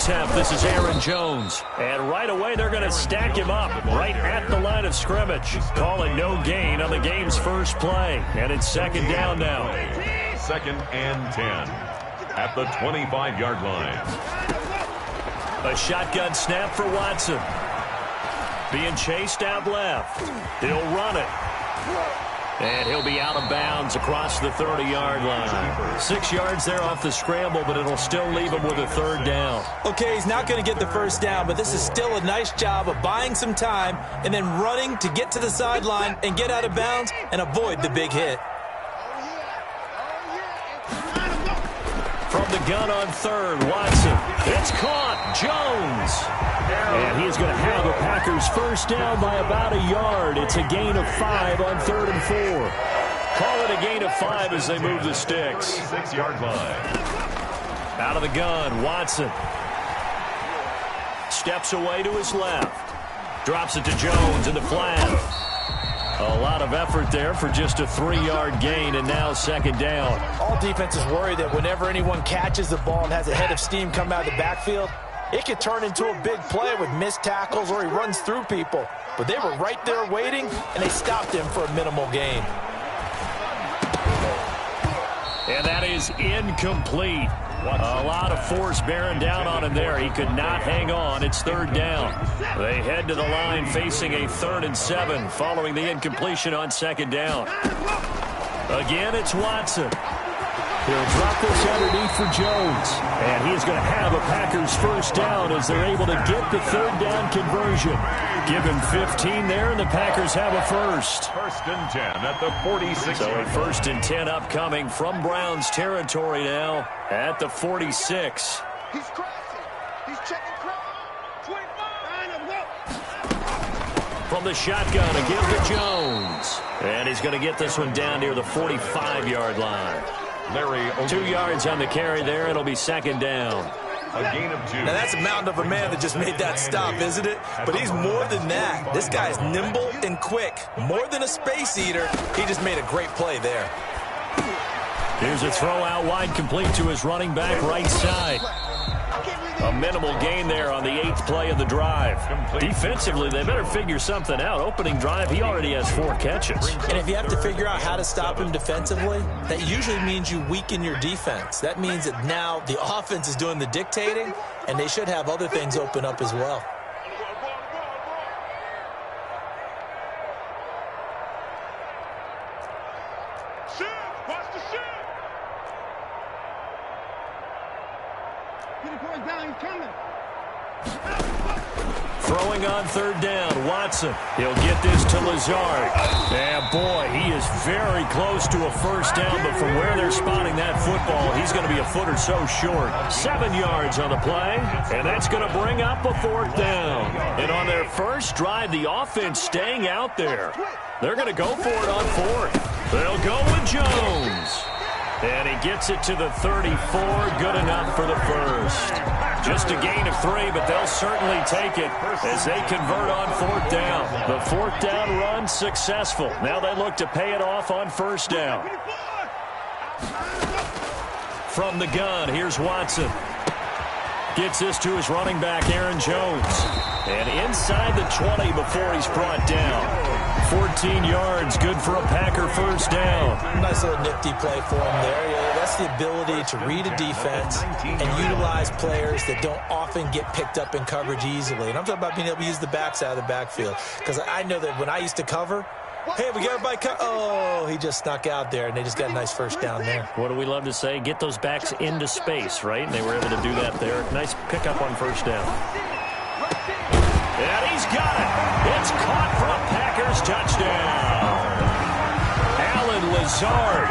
attempt. This is Aaron Jones. And right away, they're going to stack him up right at the line of scrimmage. Call it no gain on the game's first play. And it's second down now. 2nd and 10 at the 25-yard line. A shotgun snap for Watson. Being chased out left. He'll run it. And he'll be out of bounds across the 30-yard line. 6 yards there off the scramble, but it'll still leave him with a third down. Okay, he's not going to get the first down, but this is still a nice job of buying some time and then running to get to the sideline and get out of bounds and avoid the big hit. From the gun on third, Watson. It's caught. Jones. And he is going to have the Packers first down by about a yard. It's a gain of 5 on 3rd and 4. Call it a gain of 5 as they move the sticks. 6-yard line. Out of the gun, Watson. Steps away to his left. Drops it to Jones in the flat. A lot of effort there for just a 3-yard gain, and now second down. All defenses worry that whenever anyone catches the ball and has a head of steam come out of the backfield, it could turn into a big play with missed tackles or he runs through people. But they were right there waiting, and they stopped him for a minimal gain. And that is incomplete. A lot of force bearing down on him there. He could not hang on. It's third down. They head to the line facing a 3rd and 7 following the incompletion on second down. Again, it's Watson. He'll drop this underneath for Jones. And he is going to have a Packers first down as they're able to get the third down conversion. Give him 15 there, and the Packers have a first. 1st and 10 at the 46. So a 1st and 10 upcoming from Browns territory now at the 46. He's crossing. He's checking cross. 25. From the shotgun, a give to Jones. And he's going to get this one down near the 45-yard line. 2 yards on the carry there. It'll be second down. A gain of 2. Now that's a mountain of a man that just made that stop, isn't it? But he's more than that. This guy's nimble and quick. More than a space eater. He just made a great play there. Here's a throw out wide, complete to his running back right side. A minimal gain there on the 8th play of the drive. Defensively, they better figure something out. Opening drive, he already has 4 catches. And if you have to figure out how to stop him defensively, that usually means you weaken your defense. That means that now the offense is doing the dictating, and they should have other things open up as well. Throwing on third down, Watson. He'll get this to Lazard. And boy, he is very close to a first down, but from where they're spotting that football, he's going to be a foot or so short. 7 yards on the play, and that's going to bring up a 4th down. And on their first drive, the offense staying out there. They're going to go for it on 4th. They'll go with Jones. And he gets it to the 34, good enough for the first. Just a gain of 3, but they'll certainly take it as they convert on 4th down. The 4th down run successful. Now they look to pay it off on first down. From the gun, here's Watson. Gets this to his running back, Aaron Jones. And inside the 20 before he's brought down. 14 yards, good for a Packer first down. Nice little nifty play for him there. Yeah, that's the ability to read a defense and utilize players that don't often get picked up in coverage easily. And I'm talking about being able to use the backside of the backfield. Because I know that when I used to cover, hey, we got everybody oh, he just snuck out there, and they just got a nice first down there. What do we love to say? Get those backs into space, right? And they were able to do that there. Nice pickup on first down. And he's got it. It's caught for a Packers touchdown. Alan Lazard,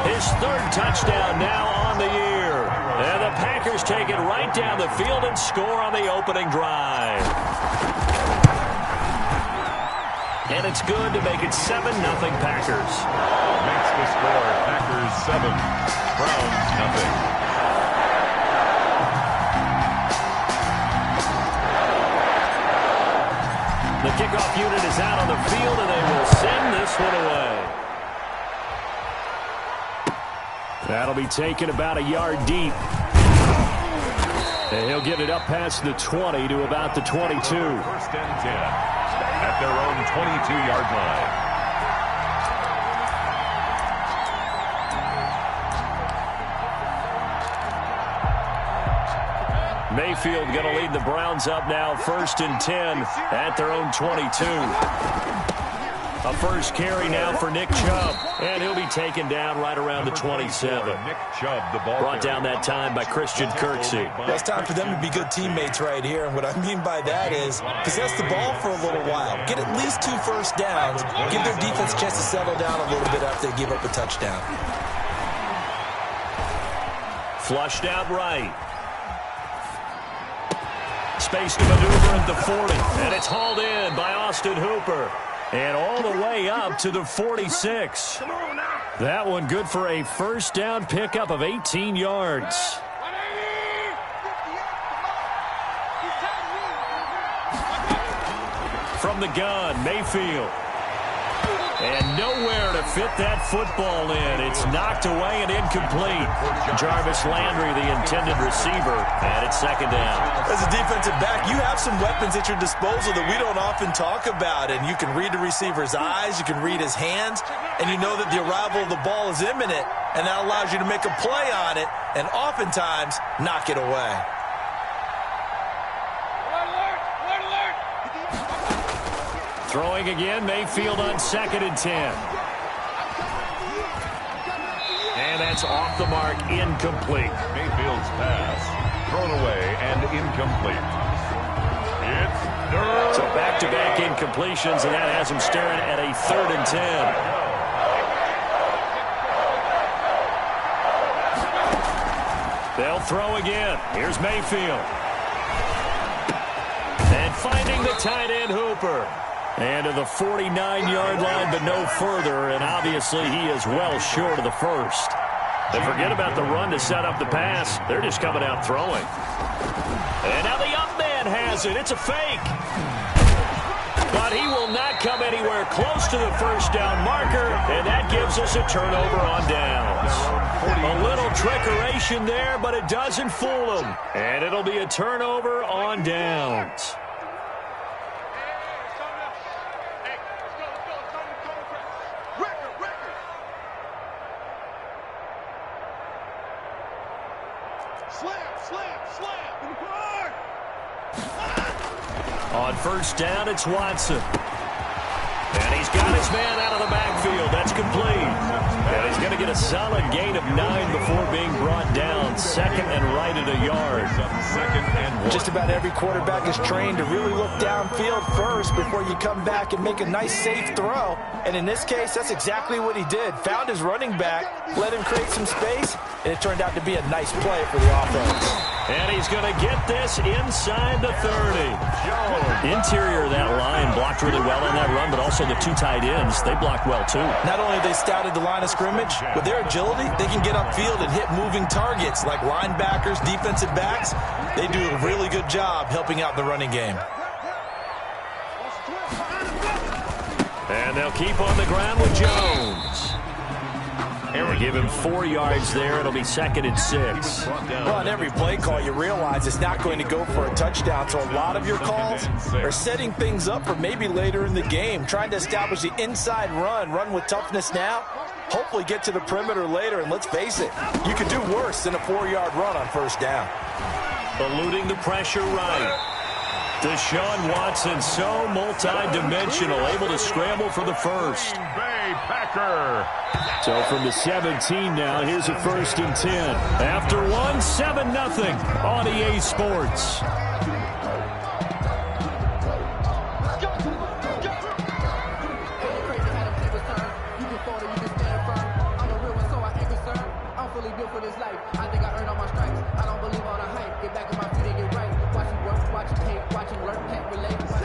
his 3rd touchdown now on the year. And the Packers take it right down the field and score on the opening drive. And it's good to make it 7-0 Packers. Makes the score Packers 7, Browns nothing. The kickoff unit is out on the field, and they will send this one away. That'll be taken about a yard deep. And he'll get it up past the 20 to about the 22. First and 10 at their own 22-yard line. Mayfield going to lead the Browns up now, first and 10 at their own 22. A first carry now for Nick Chubb, and he'll be taken down right around the 27. Nick Chubb, the ball brought down that time by Christian Kirksey. Well, it's time for them to be good teammates right here, and what I mean by that is possess the ball for a little while, get at least 2 first downs, give their defense a chance to settle down a little bit after they give up a touchdown. Flushed out right. Space to maneuver at the 40, and it's hauled in by Austin Hooper. And all the way up to the 46. That one good for a first down pickup of 18 yards. From the gun, Mayfield. And nowhere to fit that football in. It's knocked away and incomplete. Jarvis Landry, the intended receiver, and it's second down. As a defensive back, you have some weapons at your disposal that we don't often talk about. And you can read the receiver's eyes, you can read his hands, and you know that the arrival of the ball is imminent. And that allows you to make a play on it and oftentimes knock it away. Throwing again, Mayfield on second and 10. And that's off the mark, incomplete. Mayfield's pass thrown away and incomplete. It's so back-to-back incompletions, and that has him staring at a third and 10. They'll throw again. Here's Mayfield. And finding the tight end, Hooper. And to the 49-yard line, but no further, and obviously he is well short of the first. They forget about the run to set up the pass. They're just coming out throwing. And now the up man has it. It's a fake. But he will not come anywhere close to the first down marker, and that gives us a turnover on downs. A little trickeration there, but it doesn't fool him. And it'll be a turnover on downs. On first down, it's Watson. And he's got his man out of the backfield. That's complete. And he's going to get a solid gain of 9 before being brought down. Second and right at a yard. Second and 1. Just about every quarterback is trained to really look downfield first before you come back and make a nice, safe throw. And in this case, that's exactly what he did. Found his running back, let him create some space, and it turned out to be a nice play for the offense. And he's going to get this inside the 30. Interior of that line blocked really well on that run, but also the 2 tight ends, they blocked well too. Not only have they scouted the line of scrimmage, with their agility, they can get upfield and hit moving targets like linebackers, defensive backs. They do a really good job helping out the running game. And they'll keep on the ground with Jones. And we give him 4 yards there. It'll be second and 6. Well, on every play call, you realize it's not going to go for a touchdown. So a lot of your calls are setting things up for maybe later in the game, trying to establish the inside run with toughness now, hopefully get to the perimeter later. And let's face it, you could do worse than a 4-yard run on first down. Eluding the pressure right. Deshaun Watson, so multi-dimensional, able to scramble for the first. Bay Packer. So from the 17 now, here's a first and 10. After 1, 7-0 on EA Sports.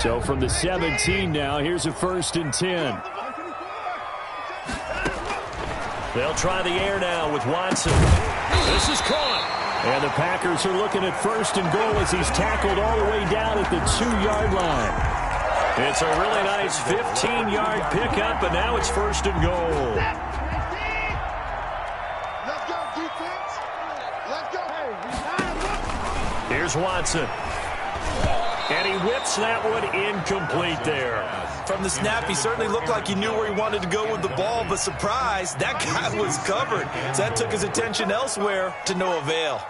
So from the 17 now, here's a first and 10. They'll try the air now with Watson. This is caught. And the Packers are looking at first and goal as he's tackled all the way down at the 2-yard line. It's a really nice 15-yard pickup, and now it's first and goal. Here's Watson. And he whips that one incomplete there. From the snap, he certainly looked like he knew where he wanted to go with the ball, but surprise, that guy was covered. So that took his attention elsewhere to no avail.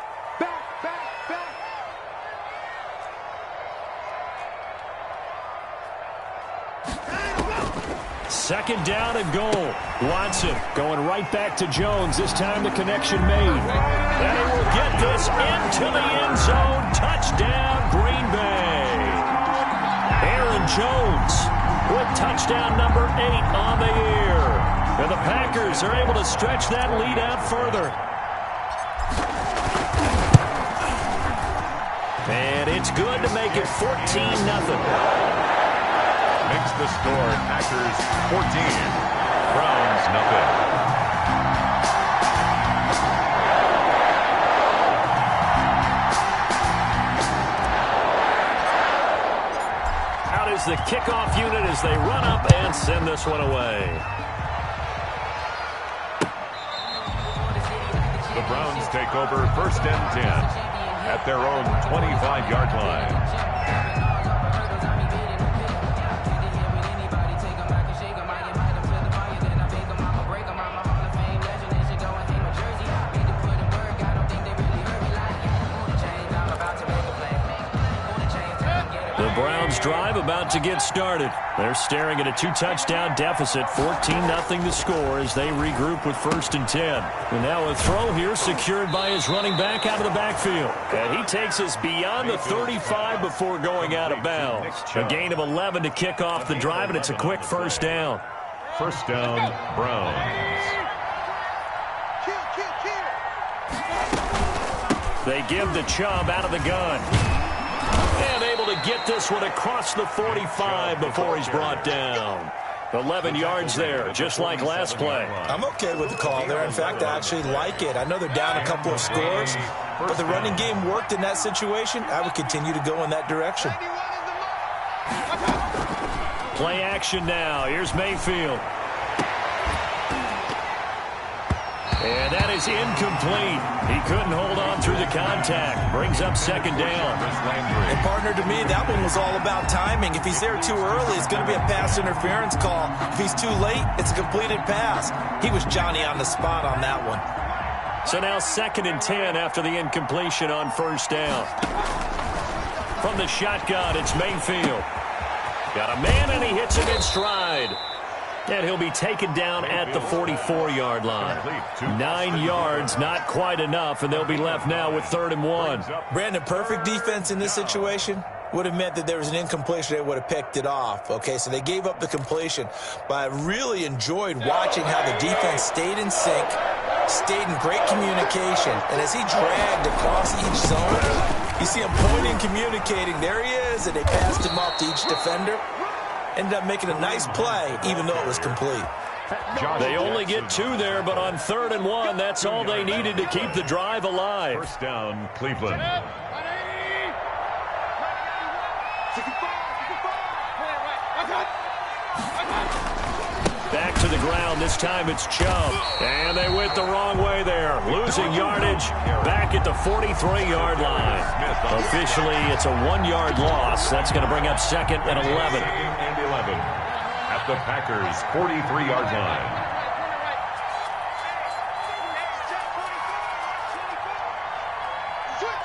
Second down and goal. Watson going right back to Jones. This time the connection made. And he will get this into the end zone. Touchdown, Green Bay. Aaron Jones with touchdown number 8 on the year. And the Packers are able to stretch that lead out further. And it's good to make it 14-0. Makes the score Packers 14, Browns nothing. Out is the kickoff unit as they run up and send this one away. The Browns take over 1st and 10 at their own 25-yard line. The Browns drive about to get started. They're staring at a 2-touchdown deficit, 14-0 the score as they regroup with 1st and 10. And now a throw here secured by his running back out of the backfield. And he takes us beyond the 35 before going out of bounds. A gain of 11 to kick off the drive, and it's a quick 1st down. 1st down, Browns. They give the Chubb out of the gun. And able to get this one across the 45 before he's brought down. 11 yards there, just like last play. I'm okay with the call there. In fact, I actually like it. I know they're down a couple of scores, but the running game worked in that situation. I would continue to go in that direction. Play action now. Here's Mayfield. And that is incomplete. He couldn't hold on through the contact. Brings up 2nd down. And partner, to me, that one was all about timing. If he's there too early, it's going to be a pass interference call. If he's too late, it's a completed pass. He was Johnny on the spot on that one. So now 2nd and 10 after the incompletion on 1st down. From the shotgun, it's Mayfield. Got a man, and he hits him in stride. And he'll be taken down at the 44-yard line. 9 yards, not quite enough, and they'll be left now with 3rd and 1. Brandon, perfect defense in this situation would have meant that there was an incompletion. They would have picked it off. Okay, so they gave up the completion. But I really enjoyed watching how the defense stayed in sync, stayed in great communication. And as he dragged across each zone, you see him pointing, communicating. There he is, and they passed him off to each defender. Ended up making a nice play, even though it was complete. They only get 2 there, but on 3rd and 1, that's all they needed to keep the drive alive. 1st down, Cleveland. Back to the ground. This time it's Chubb. And they went the wrong way there. Losing yardage back at the 43-yard line. Officially, it's a 1-yard loss. That's going to bring up 2nd and 11. At the Packers' 43-yard line.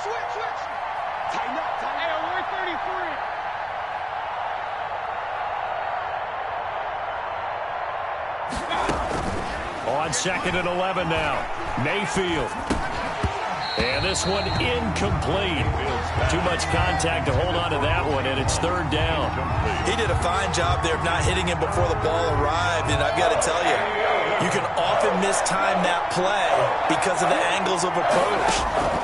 Switch. Tighten up. Hey, we're 33. On 2nd and 11 now. Mayfield. And this one incomplete. Too much contact to hold on to that one, and it's 3rd down. He did a fine job there of not hitting him before the ball arrived, and I've got to tell you, you can often mistime that play because of the angles of approach.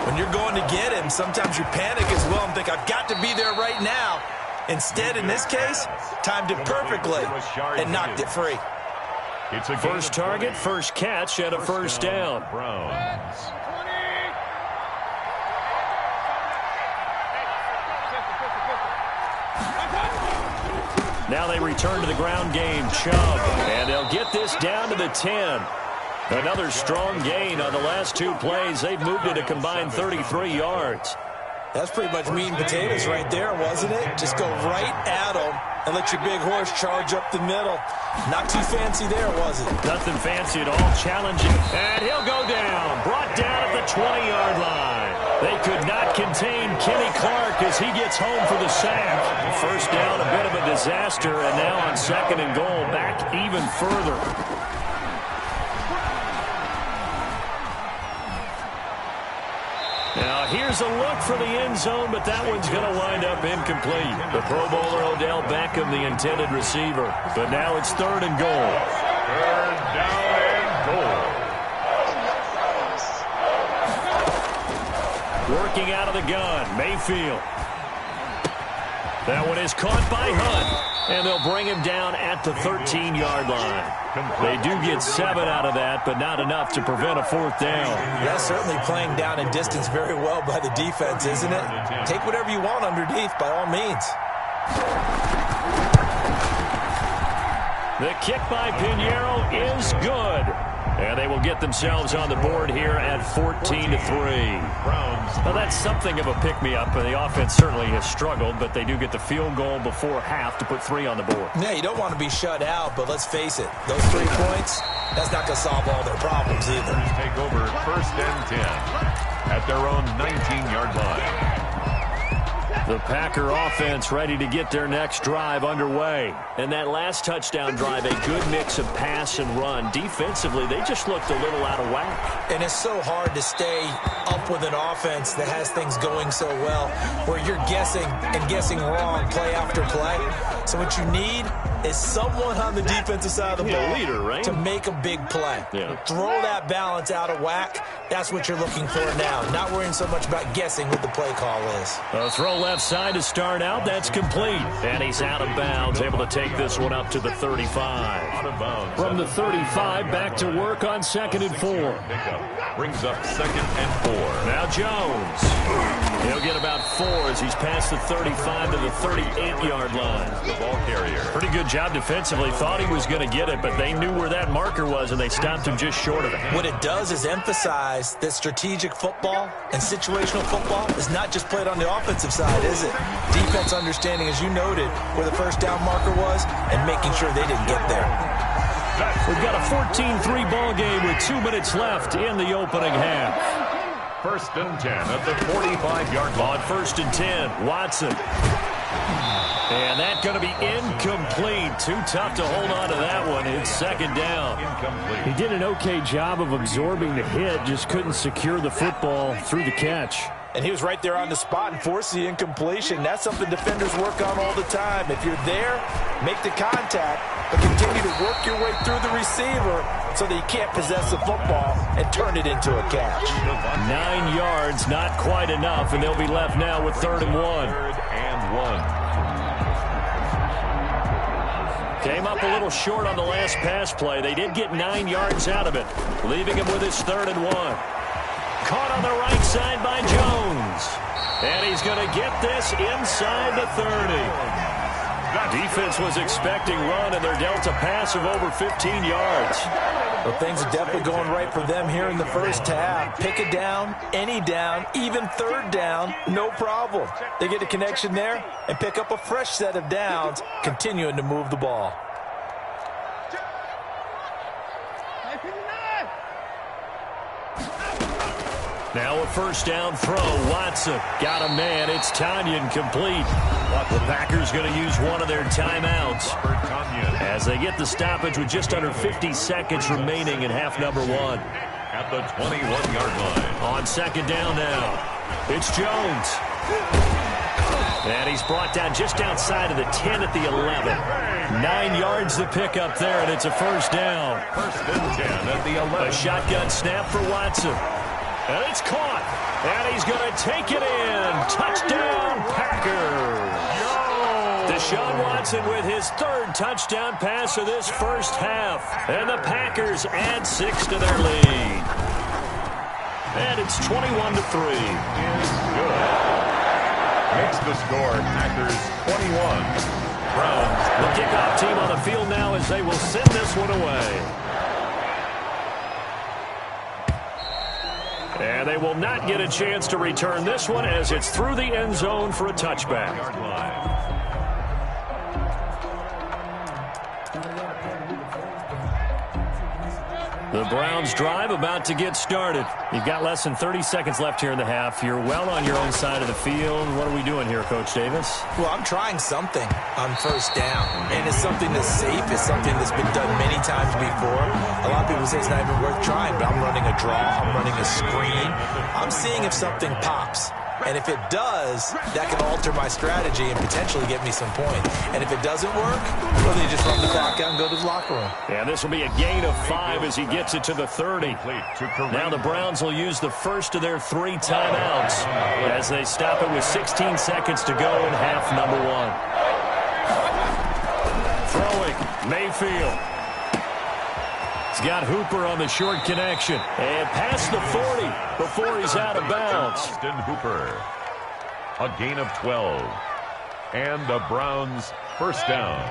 When you're going to get him, sometimes you panic as well and think, I've got to be there right now. Instead, in this case, timed it perfectly and knocked it free. It's a first target, first catch, and a first down. Browns. Now they return to the ground game. Chubb, and they'll get this down to the 10. Another strong gain on the last 2 plays. They've moved it a combined 33 yards. That's pretty much meat and potatoes right there, wasn't it? Just go right at them and let your big horse charge up the middle. Not too fancy there, was it? Nothing fancy at all. Challenging. And he'll go down. Brought down at the 20-yard line. They could not contain Kenny Clark as he gets home for the sack. First down, a bit of a disaster, and now on 2nd and goal, back even further. Now, here's a look for the end zone, but that one's going to wind up incomplete. The Pro Bowler Odell Beckham, the intended receiver. But now it's 3rd and goal. 3rd down and goal. Working out of the gun, Mayfield. That one is caught by Hunt, and they'll bring him down at the 13-yard line. They do get 7 out of that, but not enough to prevent a 4th down. Yeah, certainly playing down and distance very well by the defense, isn't it? Take whatever you want underneath, by all means. The kick by Pinheiro is good. And they will get themselves on the board here at 14-3. Well, that's something of a pick-me-up. The offense certainly has struggled, but they do get the field goal before half to put 3 on the board. Yeah, you don't want to be shut out, but let's face it, those 3 points, that's not going to solve all their problems either. Take over 1st and 10 at their own 19-yard line. The Packer offense ready to get their next drive underway. And that last touchdown drive, a good mix of pass and run. Defensively, they just looked a little out of whack. And it's so hard to stay up with an offense that has things going so well, where you're guessing and guessing wrong play after play. So what you need is someone on the defensive side of the ball, leader, right? to make a big play. Yeah. Throw that balance out of whack. That's what you're looking for now. Not worrying so much about guessing what the play call is. A throw left side to start out. That's complete. And he's out of bounds, able to take this one up to the 35. Out of bounds. From the 35, back to work on 2nd and 4. Pickup brings up 2nd and 4. Now Jones. He'll get about 4 as he's past the 35 to the 38-yard line. The ball carrier. Pretty good job defensively. Thought he was going to get it, but they knew where that marker was, and they stopped him just short of it. What it does is emphasize that strategic football and situational football is not just played on the offensive side, is it? Defense understanding, as you noted, where the first down marker was and making sure they didn't get there. We've got a 14-3 ball game with 2 minutes left in the opening half. 1st and 10 at the 45-yard line. On 1st and 10, Watson. And that's going to be incomplete. Too tough to hold on to that one. It's 2nd down. Incomplete. He did an okay job of absorbing the hit, just couldn't secure the football through the catch. And he was right there on the spot and forced the incompletion. That's something defenders work on all the time. If you're there, make the contact, but continue to work your way through the receiver so that you can't possess the football and turn it into a catch. 9 yards, not quite enough, and they'll be left now with 3rd and 1. 3rd and 1. Came up a little short on the last pass play. They did get 9 yards out of it, leaving him with his 3rd and 1. Caught on the right side by Jones. And he's going to get this inside the 30. Defense was expecting run, and they're dealt a pass of over 15 yards. Well, things are definitely going right for them here in the first half. Pick it down, any down, even 3rd down, no problem. They get a connection there and pick up a fresh set of downs, continuing to move the ball. Now a 1st down throw. Watson got a man. It's Tanyan complete. The Packers going to use one of their timeouts as they get the stoppage with just under 50 seconds remaining in half number 1. At the 21-yard line. On 2nd down now, it's Jones. And he's brought down just outside of the 10 at the 11. 9 yards to pick up there, and it's a 1st down. 1st and 10 at the 11. A shotgun snap for Watson. And it's caught. And he's going to take it in. Touchdown, Packers. Deshaun Watson with his 3rd touchdown pass of this first half. And the Packers add 6 to their lead. And it's 21-3. Good. Makes the score Packers 21. Browns. The kickoff team on the field now as they will send this one away. And they will not get a chance to return this one as it's through the end zone for a touchback. The Browns drive about to get started. You've got less than 30 seconds left here in the half. You're well on your own side of the field. What are we doing here, Coach Davis? Well, I'm trying something on first down, and it's something that's safe. It's something that's been done many times before. A lot of people say it's not even worth trying, but I'm running a draw. I'm running a screen. I'm seeing if something pops. And if it does, that can alter my strategy and potentially get me some points. And if it doesn't work, well, then you just run the clock out and go to the locker room. Yeah, this will be a gain of 5 as he gets it to the 30. Now the Browns will use the first of their 3 timeouts as they stop it with 16 seconds to go in half number 1. Throwing, Mayfield. He's got Hooper on the short connection. And past the 40 before he's out of bounds. Austin Hooper. A gain of 12. And the Browns first down.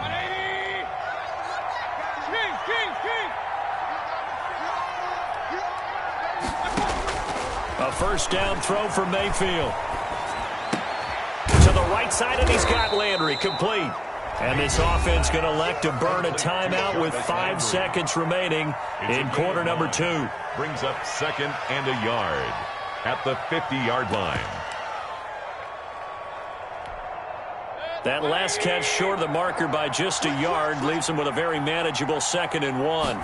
A first down throw for Mayfield. To the right side, and he's got Landry complete. And this offense going to elect to burn a timeout with 5 seconds remaining in quarter number 2. Brings up 2nd and a yard at the 50-yard line. That last catch short of the marker by just a yard leaves him with a very manageable 2nd and 1.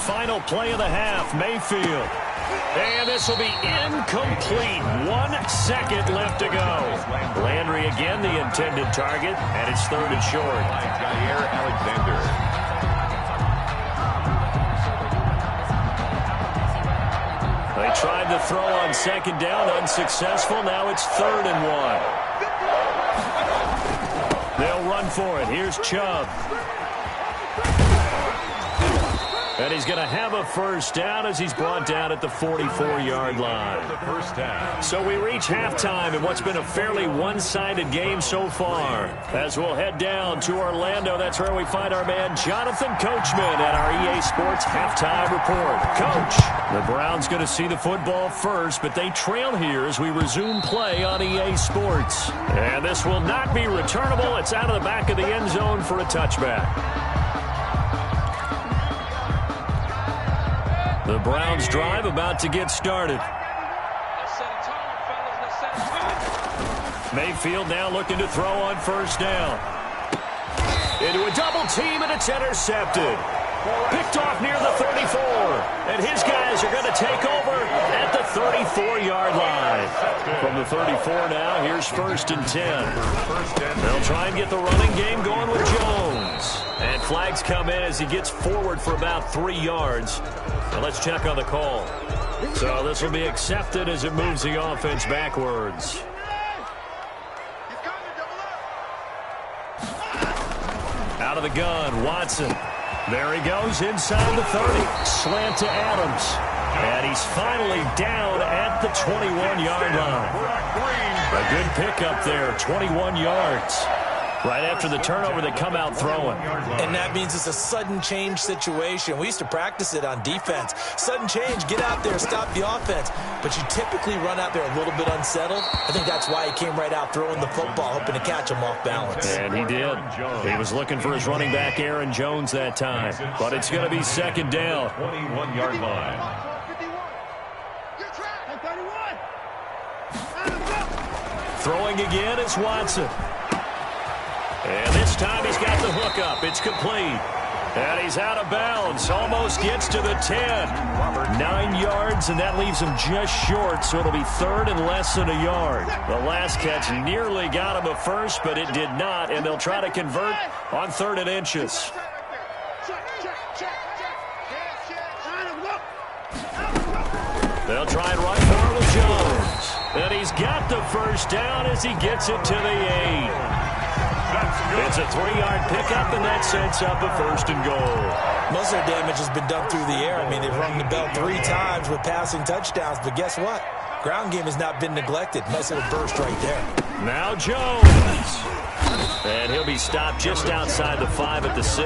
Final play of the half, Mayfield. And this will be incomplete. 1 second left to go. Landry again the intended target, and it's 3rd and short. Jair Alexander. They tried to throw on 2nd down, unsuccessful. Now it's 3rd and 1. They'll run for it. Here's Chubb. And he's going to have a first down as he's brought down at the 44-yard line. So we reach halftime in what's been a fairly one-sided game so far. As we'll head down to Orlando, that's where we find our man Jonathan Coachman at our EA Sports Halftime Report. Coach, the Browns going to see the football first, but they trail here as we resume play on EA Sports. And this will not be returnable. It's out of the back of the end zone for a touchback. The Browns drive about to get started. Mayfield now looking to throw on first down. Into a double team, and it's intercepted. Picked off near the 34. And his guys are going to take over at the 34-yard line. From the 34 now, here's 1st and 10. They'll try and get the running game going with Jones. And flags come in as he gets forward for about 3 yards. Now let's check on the call. So this will be accepted as it moves the offense backwards. Out of the gun, Watson. There he goes inside the 30. Slant to Adams. And he's finally down at the 21-yard line. A good pickup there, 21 yards. Right after the turnover, they come out throwing. And that means it's a sudden change situation. We used to practice it on defense. Sudden change, get out there, stop the offense. But you typically run out there a little bit unsettled. I think that's why he came right out throwing the football, hoping to catch him off balance. And he did. He was looking for his running back, Aaron Jones, that time. But it's going to be 2nd down. 21-yard line. Throwing again is Watson. And this time he's got the hook up. It's complete. And he's out of bounds. Almost gets to the 10. 9 yards, and that leaves him just short, so it'll be 3rd and less than a yard. The last catch nearly got him a first, but it did not, and they'll try to convert on 3rd and inches. They'll try and run for it with Jones. And he's got the first down as he gets it to the 8. It's a 3-yard pickup, and that sets up a 1st and goal. Most of their damage has been done through the air. I mean, they've rung the bell 3 times with passing touchdowns, but guess what? Ground game has not been neglected. Nice little burst right there. Now Jones. And he'll be stopped just outside the 5 at the 6.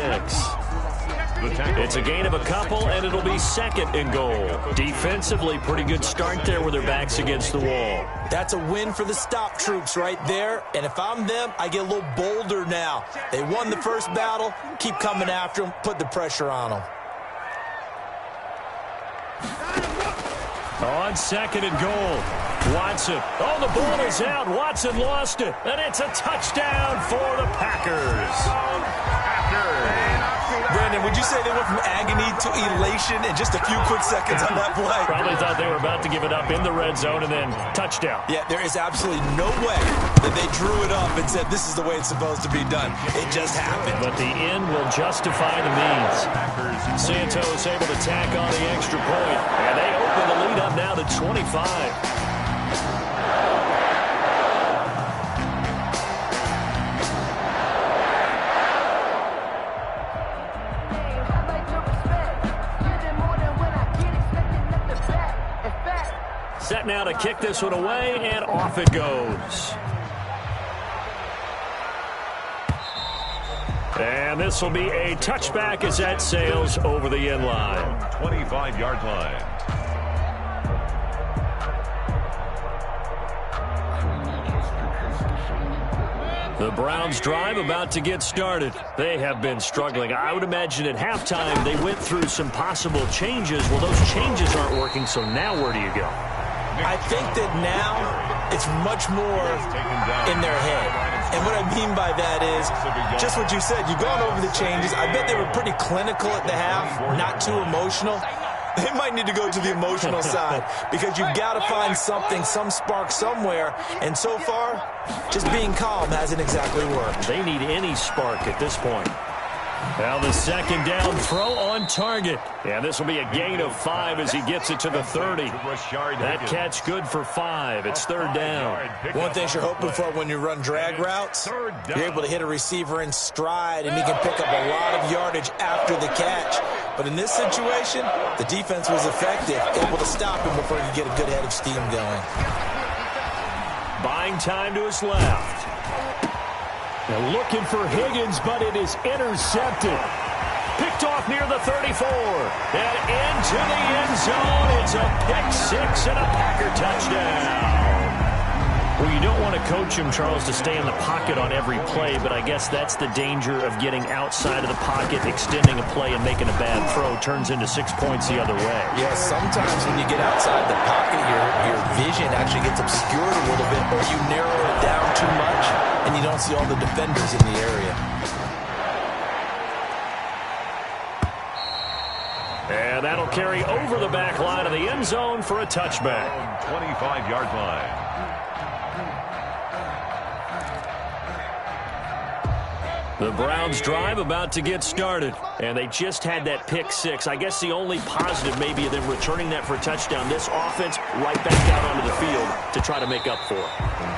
the tackle. It's a gain of a couple, and it'll be second and goal. Defensively, pretty good start there with their backs against the wall. That's a win for the stop troops right there. And if I'm them, I get a little bolder now. They won the first battle. Keep coming after them. Put the pressure on them. On second and goal, Watson. Oh, the ball is out. Watson lost it. And it's a touchdown for the Packers. Brandon, would you say they went from agony to elation in just a few quick seconds on that play? Probably thought they were about to give it up in the red zone and then touchdown. Yeah, there is absolutely no way that they drew it up and said this is the way it's supposed to be done. It just happened. But the end will justify the means. Santos able to tack on the extra point, and they open the lead up now to 25. Set now to kick this one away, and off it goes. And this will be a touchback as that sails over the end line. 25-yard line. The Browns drive about to get started. They have been struggling. I would imagine at halftime they went through some possible changes. Well, those changes aren't working, so now where do you go? I think that now it's much more in their head. And what I mean by that is just what you said. You've gone over the changes. I bet they were pretty clinical at the half, not too emotional. They might need to go to the emotional side because you've got to find something, some spark somewhere. And so far, just being calm hasn't exactly worked. They need any spark at this point. Now the second down throw on target. And this will be a gain of 5 as he gets it to the 30. That catch good for 5. It's third down. One thing you're hoping for when you run drag routes, you're able to hit a receiver in stride, and he can pick up a lot of yardage after the catch. But in this situation, the defense was effective, able to stop him before he could get a good head of steam going. Buying time to his left. They're looking for Higgins, but it is intercepted. Picked off near the 34. And into the end zone. It's a pick-6 and a Packer touchdown. Well, you don't want to coach him, Charles, to stay in the pocket on every play, but I guess that's the danger of getting outside of the pocket, extending a play, and making a bad throw. Turns into 6 points the other way. Yeah, sometimes when you get outside the pocket, your vision actually gets obscured a little bit, or you narrow it down too much, and you don't see all the defenders in the area. And that'll carry over the back line of the end zone for a touchback. 25-yard line. The Browns drive about to get started, and they just had that pick-6. I guess the only positive maybe of them returning that for a touchdown. This offense right back out onto the field to try to make up for it.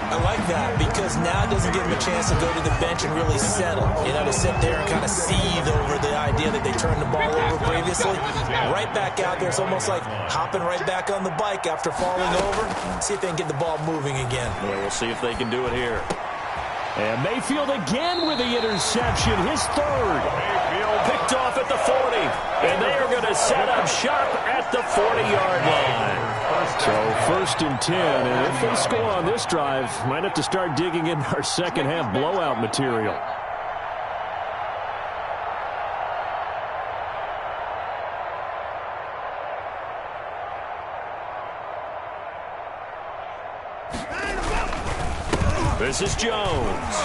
I like that because now it doesn't give them a chance to go to the bench and really settle. You know, to sit there and kind of seethe over the idea that they turned the ball over previously. Right back out there. It's almost like hopping right back on the bike after falling over. See if they can get the ball moving again. Yeah, we'll see if they can do it here. And Mayfield again with the interception, his third. Mayfield picked off at the 40. And they are going to set up shop at the 40-yard line. So 1st and 10. And if they score on this drive, might have to start digging in our second half blowout material. This is Jones.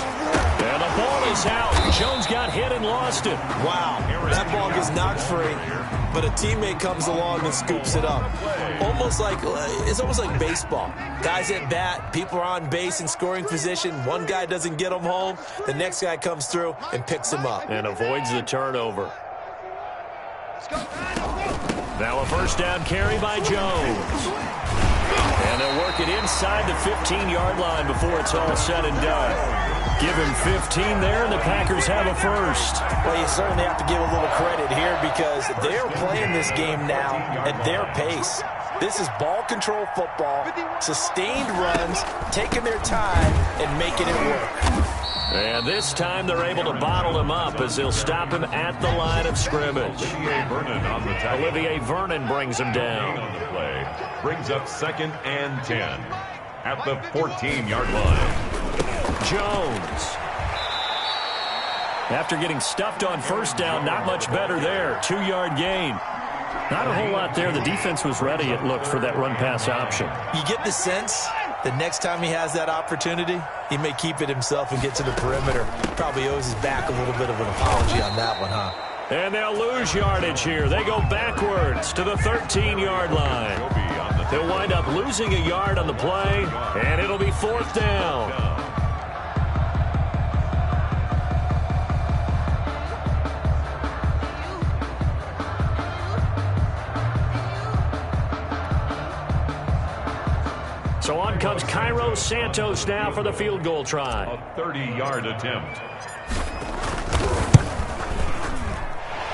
And the ball is out. Jones got hit and lost it. Wow, that ball gets knocked free, but a teammate comes along and scoops it up. It's almost like baseball. Guys at bat, people are on base in scoring position. One guy doesn't get him home. The next guy comes through and picks him up. And avoids the turnover. Now a first down carry by Jones. And they'll work it inside the 15-yard line before it's all said and done. Give him 15 there, and the Packers have a first. Well, you certainly have to give a little credit here because they're playing this game now at their pace. This is ball control football, sustained runs, taking their time, and making it work. And this time they're able to bottle him up as they'll stop him at the line of scrimmage. Olivier Vernon on the tackle. Olivier Vernon brings him down. On the play. Brings up 2nd and 10 at the 14-yard line. Jones. After getting stuffed on first down, not much better there. 2-yard gain. Not a whole lot there. The defense was ready, it looked, for that run-pass option. You get the sense that next time he has that opportunity, he may keep it himself and get to the perimeter. Probably owes his back a little bit of an apology on that one, huh? And they'll lose yardage here. They go backwards to the 13-yard line. They'll wind up losing a yard on the play, and it'll be 4th down. So on comes Cairo Santos now for the field goal try. A 30-yard attempt.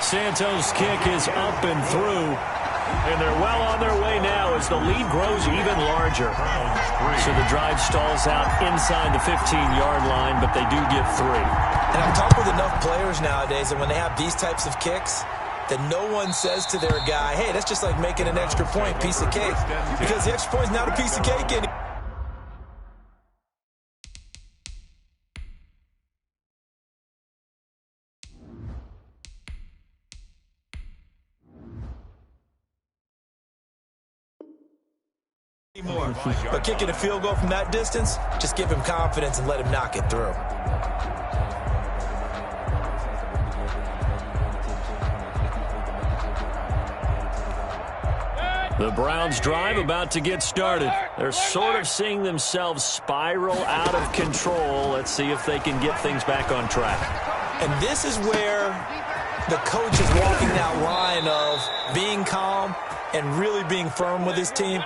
Santos' kick is up and through. And they're well on their way now as the lead grows even larger. So the drive stalls out inside the 15-yard line, but they do get 3. And I've talked with enough players nowadays, and when they have these types of kicks, that no one says to their guy, hey, that's just like making an extra point, piece of cake. Because the extra point is not a piece of cake anymore. But kicking a field goal from that distance, just give him confidence and let him knock it through. The Browns' drive about to get started. They're sort of seeing themselves spiral out of control. Let's see if they can get things back on track. And this is where the coach is walking that line of being calm and really being firm with his team.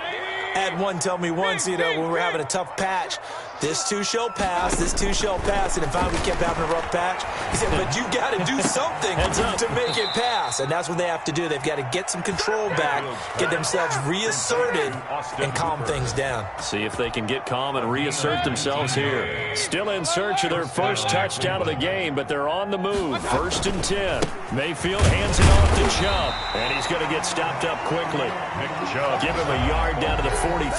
I had one tell me once, when we were having a tough patch, this too shall pass, this too shall pass, and finally we kept having a rough patch. He said, but you got to do something to make it pass, and that's what they have to do. They've got to get some control back, get themselves reasserted, and calm things down. See if they can get calm and reassert themselves here. Still in search of their first touchdown of the game, but they're on the move. 1st and 10. Mayfield hands it off to Chubb, and he's going to get stopped up quickly. Give him a yard down to the 43.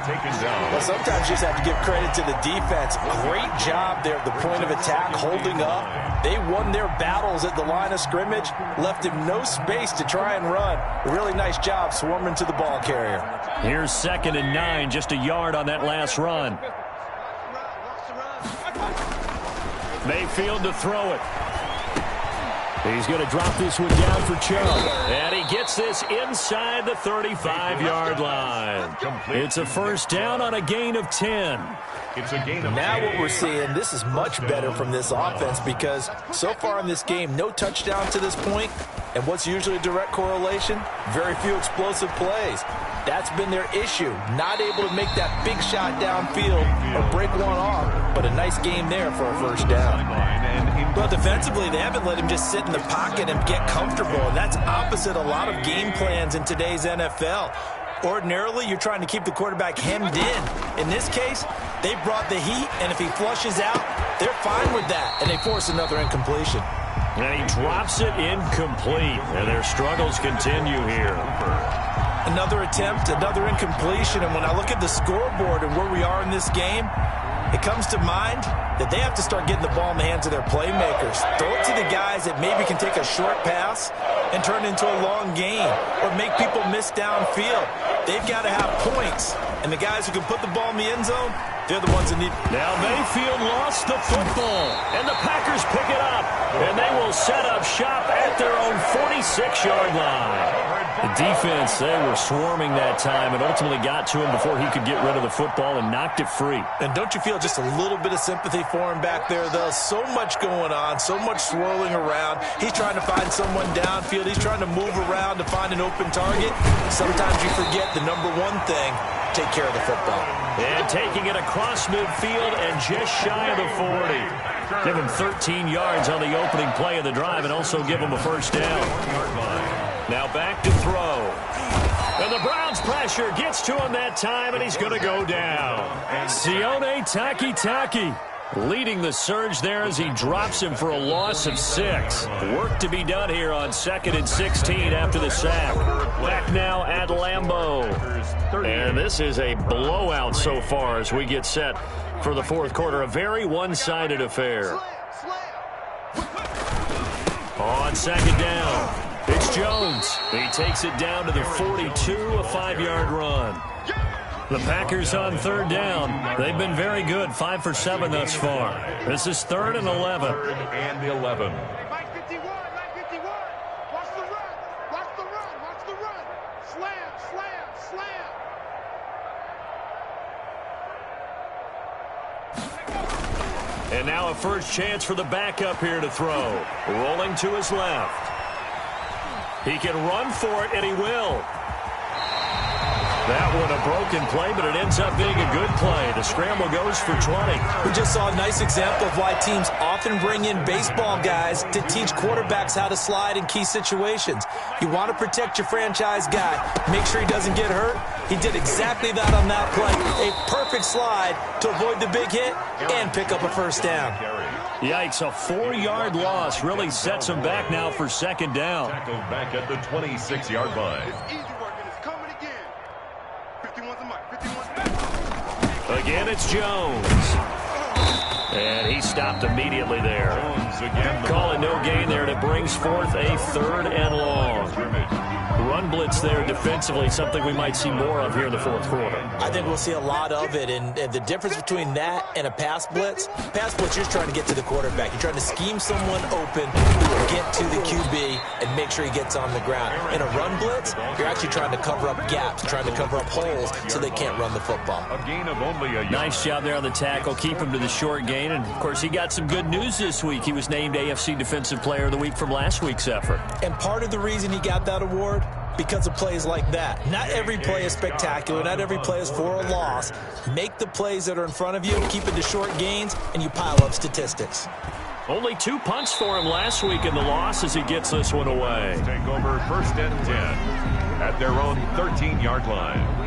Taken down. Well, sometimes you just have to give credit to the defense. Great job there at the point of attack, holding up. They won their battles at the line of scrimmage, left him no space to try and run. A really nice job swarming to the ball carrier. Here's 2nd and 9, just a yard on that last run. Mayfield to throw it. He's going to drop this one down for Chubb. And he gets this inside the 35-yard line. It's a 1st down on a gain of 10. It's a gain of now what we're seeing, this is much better from this offense because so far in this game, no touchdown to this point. And what's usually a direct correlation? Very few explosive plays. That's been their issue. Not able to make that big shot downfield or break one off. But a nice game there for a 1st down. Well, defensively, they haven't let him just sit in the pocket and get comfortable. And that's opposite a lot of game plans in today's NFL. Ordinarily, you're trying to keep the quarterback hemmed in. In this case, they brought the heat, and if he flushes out, they're fine with that. And they force another incompletion. And he drops it incomplete. And their struggles continue here. Another attempt, another incompletion. And when I look at the scoreboard and where we are in this game, it comes to mind that they have to start getting the ball in the hands of their playmakers. Throw it to the guys that maybe can take a short pass and turn it into a long gain or make people miss downfield. They've got to have points. And the guys who can put the ball in the end zone, they're the ones that need. Now Mayfield lost the football, and the Packers pick it up, and they will set up shop at their own 46-yard line. The defense, they were swarming that time and ultimately got to him before he could get rid of the football and knocked it free. And don't you feel just a little bit of sympathy for him back there, though? So much going on, so much swirling around. He's trying to find someone downfield. He's trying to move around to find an open target. Sometimes you forget the number one thing, take care of the football. And taking it across midfield and just shy of the 40. Give him 13 yards on the opening play of the drive and also give him a 1st down. Now back to throw. And the Browns pressure gets to him that time, and he's going to go down. Sione Takitaki Leading the surge there as he drops him for a loss of 6. Work to be done here on 2nd and 16 after the sack. Back now at Lambeau. And this is a blowout so far as we get set for the fourth quarter. A very one-sided affair. On 2nd down, it's Jones. He takes it down to the 42, a 5-yard run. The Packers on 3rd down. They've been very good, 5 for 7 thus far. This is 3rd and 11. 3rd and 11. Mike 51, Mike 51. Watch the run. Watch the run. Watch the run. Slam, slam, slam. And now a first chance for the backup here to throw. Rolling to his left. He can run for it, and he will. That one a broken play, but it ends up being a good play. The scramble goes for 20. We just saw a nice example of why teams often bring in baseball guys to teach quarterbacks how to slide in key situations. You want to protect your franchise guy. Make sure he doesn't get hurt. He did exactly that on that play. A perfect slide to avoid the big hit and pick up a first down. Yikes, a 4-yard loss really sets him back now for 2nd down. Tackled back at the 26-yard line. Easy work, and it's coming again. 51's the mic. 51's back. Again, it's Jones. And he stopped immediately there. Jones again. Call it no gain there, and it brings forth a 3rd and long. Run blitz there defensively, something we might see more of here in the fourth quarter. I think we'll see a lot of it, and the difference between that and a pass blitz, you're just trying to get to the quarterback. You're trying to scheme someone open who will get to the QB and make sure he gets on the ground. In a run blitz, you're actually trying to cover up gaps, trying to cover up holes so they can't run the football. A gain of only a yard. Nice job there on the tackle. Keep him to the short gain. And, of course, he got some good news this week. He was named AFC Defensive Player of the Week from last week's effort. And part of the reason he got that award, because of plays like that. Not every play is spectacular. Not every play is for a loss. Make the plays that are in front of you, keep it to short gains, and you pile up statistics. Only 2 punts for him last week in the loss as he gets this one away. Take over 1st and 10 at their own 13-yard line.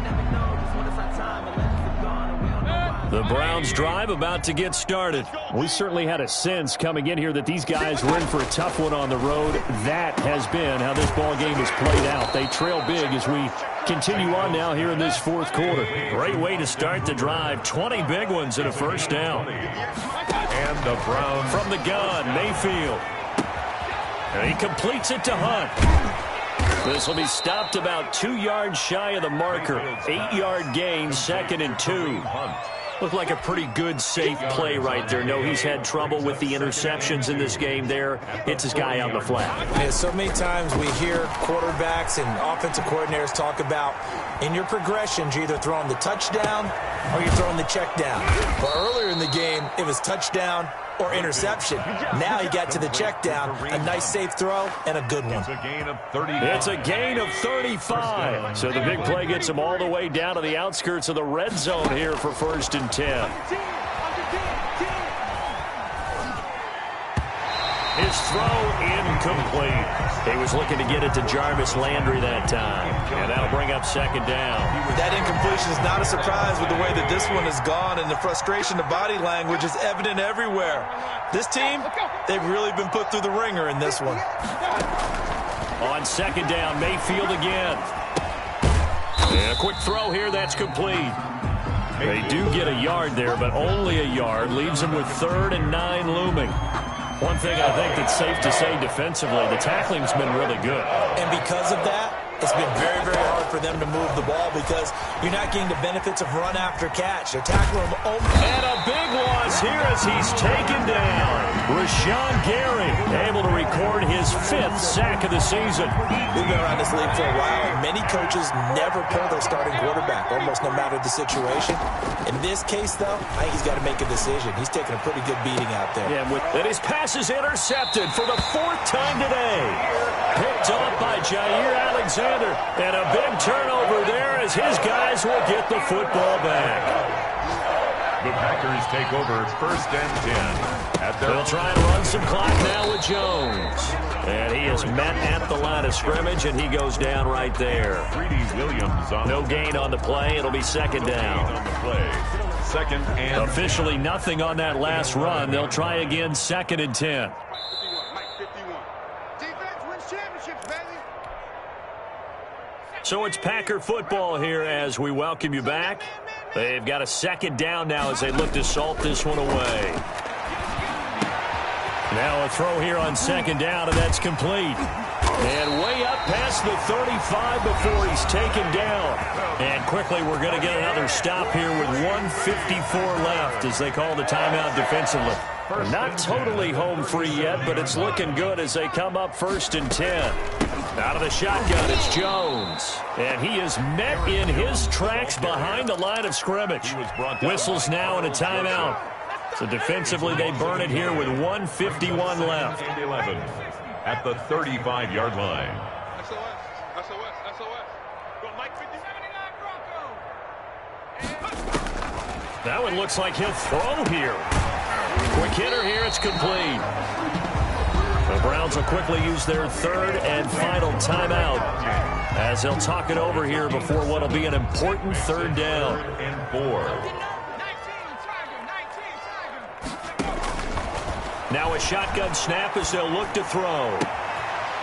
The Browns drive about to get started. We certainly had a sense coming in here that these guys were in for a tough one on the road. That has been how this ball game has played out. They trail big as we continue on now here in this fourth quarter. Great way to start the drive. 20 big ones and a first down. And the Browns from the gun, Mayfield. And he completes it to Hunt. This will be stopped about 2 yards shy of the marker. 8-yard gain, 2nd and 2. Looked like a pretty good, safe play right there. No, he's had trouble with the interceptions in this game there. Hits his guy out in the flat. Yeah, so many times we hear quarterbacks and offensive coordinators talk about in your progressions, you're either throwing the touchdown or you're throwing the check down. But earlier in the game, it was touchdown or interception. Now he got to the check down. A nice safe throw and a good one. It's a gain of 35. It's a gain of 35. So the big play gets him all the way down to the outskirts of the red zone here for 1st and 10. His throw incomplete. He was looking to get it to Jarvis Landry that time. And that'll bring up 2nd down. That incompletion is not a surprise with the way that this one has gone, and the frustration, the body language is evident everywhere. This team, they've really been put through the ringer in this one. On 2nd down, Mayfield again. And a quick throw here, that's complete. They do get a yard there, but only a yard. Leaves them with 3rd and 9 looming. One thing I think that's safe to say defensively, the tackling's been really good. And because of that, it's been very, very hard for them to move the ball because you're not getting the benefits of run after catch. They're tackling him over. And a big loss here as he's taken down. Rashawn Gary able to record his 5th sack of the season. We've been around this league for a while, and many coaches never pull their starting quarterback, almost no matter the situation. In this case, though, I think he's got to make a decision. He's taking a pretty good beating out there. Yeah, and his pass is intercepted for the 4th time today. Picked up by Jair Alexander. And a big turnover there as his guys will get the football back. The Packers take over 1st and 10. They'll try and run some clock now with Jones. And he is met at the line of scrimmage, and he goes down right there. Williams on no gain on the play. It'll be 2nd down. On the play. Second and officially nothing on that last run. They'll try again, 2nd and 10. Defense wins championships, baby. So it's Packer football here as we welcome you back. They've got a 2nd down now as they look to salt this one away. Now a throw here on 2nd down, and that's complete. And way up past the 35 before he's taken down. And quickly we're going to get another stop here with 1:54 left as they call the timeout defensively. Not totally home free yet, but it's looking good as they come up 1st and 10. Out of the shotgun, it's Jones. And he is met in his tracks behind the line of scrimmage. Whistles now and a timeout. So defensively, they burn it here with 1:51 left. 11 at the 35-yard line. SOS. Go, Mike 59 That one looks like he'll throw here. Quick hitter here, it's complete. The Browns will quickly use their 3rd and final timeout as they'll talk it over here before what will be an important 3rd down. 3rd and 4. Now a shotgun snap as they'll look to throw.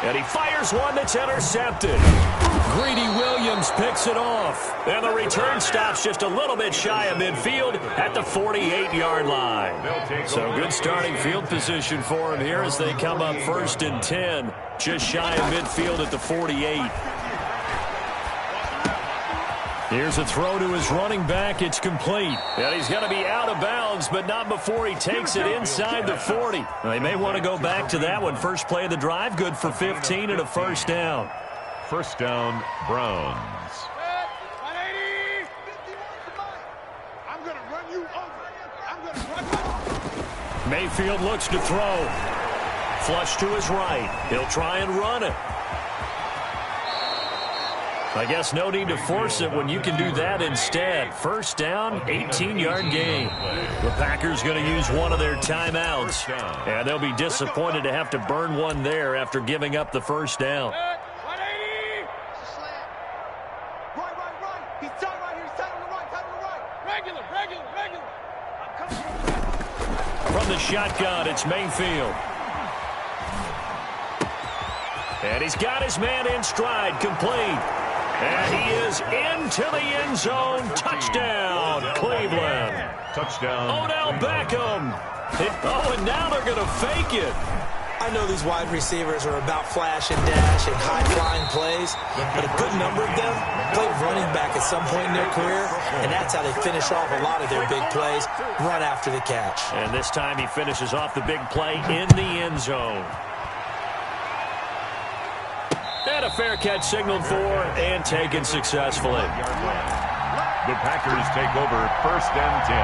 And he fires one that's intercepted. Greedy Williams picks it off. And the return stops just a little bit shy of midfield at the 48-yard line. So good starting field position for him here as they come up 1st and 10. Just shy of midfield at the 48. Here's a throw to his running back. It's complete. And he's going to be out of bounds, but not before he takes it inside the 40. They may want to go back to that one. First play of the drive, good for 15 and a 1st down. 1st down, Browns. 180. I'm going to run you over. I'm going to run you over. Mayfield looks to throw. Flush to his right. He'll try and run it. I guess no need to force it when you can do that instead. 1st down, 18-yard gain. The Packers going to use one of their timeouts. And they'll be disappointed to have to burn one there after giving up the 1st down. 180. Right. He's tight right here. He's tight on the right. Regular. I'm coming. From the shotgun, it's Mayfield. And he's got his man in stride, complete. And he is into the end zone. Touchdown, Cleveland. Touchdown. Odell Beckham. And now they're going to fake it. I know these wide receivers are about flash and dash and high-flying plays, but a good number of them played running back at some point in their career, and that's how they finish off a lot of their big plays, run after the catch. And this time he finishes off the big play in the end zone. And a fair catch signaled for and taken successfully. The Packers take over 1st and 10.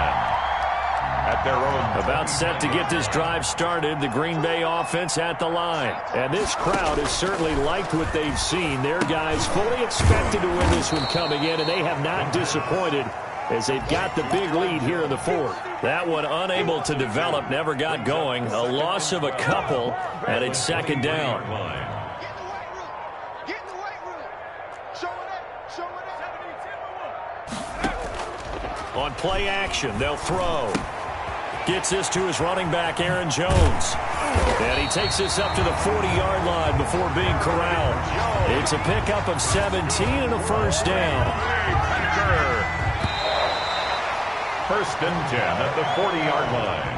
At their own. About set to get this drive started, the Green Bay offense at the line. And this crowd has certainly liked what they've seen. Their guys fully expected to win this one coming in, and they have not disappointed as they've got the big lead here in the 4th. That one unable to develop, never got going. A loss of a couple, and it's 2nd down. Get in the weight room. Show it up. On play action, they'll throw. Gets this to his running back, Aaron Jones. And he takes this up to the 40-yard line before being corralled. It's a pickup of 17 and a 1st down. 1st and 10 at the 40-yard line.